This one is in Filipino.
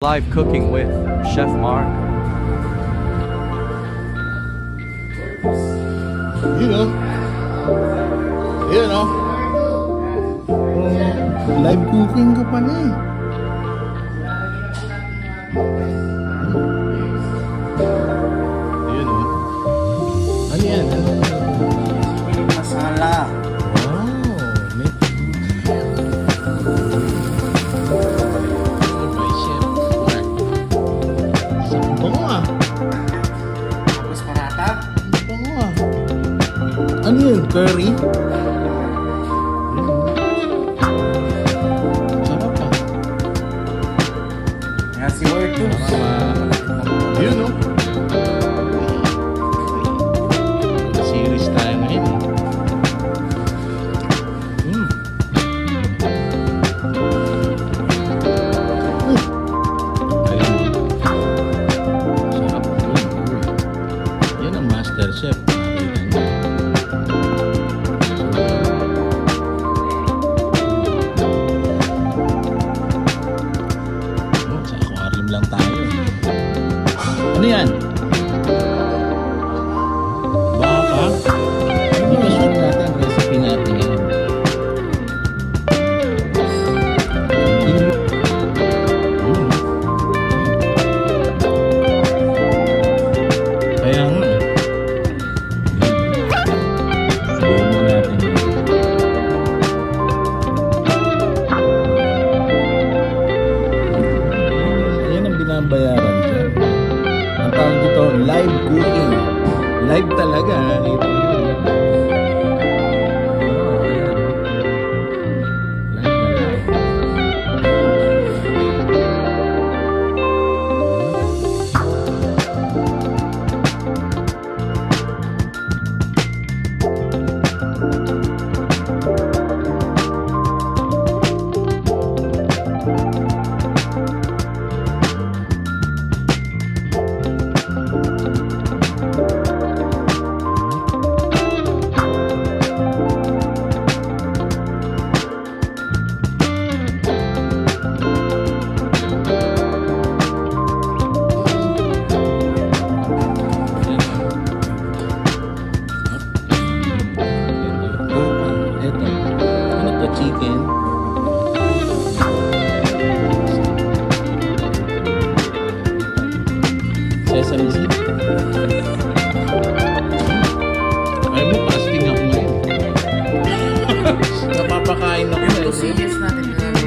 Live cooking with Chef Mark. You know. Live cooking ka pala eh. Yun oh. Ano yan? Masala. Wow. By Chef Mark. Bango ah. Tapos parata. Bango ah. Ano yun? Curry? Sarap ah. Yan si Word too. Yun no? Series tayo ngayon eh. Ayun. Sarap. Yan ang master chef. Nakita niyo. Sa aquarium lang tayo. Ano yan? Baka? Ano ba shoot natin? Recipe natin yan. Kaya nga eh. Subuhin mo natin yan. Yan ang binabayaran dyan. Ang tawag dito, live cooking. Live talaga. Ito. Oh, ayan. Live na live. Ito. Ano to? Chicken. Sesame seed. Ay mo, fasting ako ngayon. Napapakain ako. Yung 2 natin.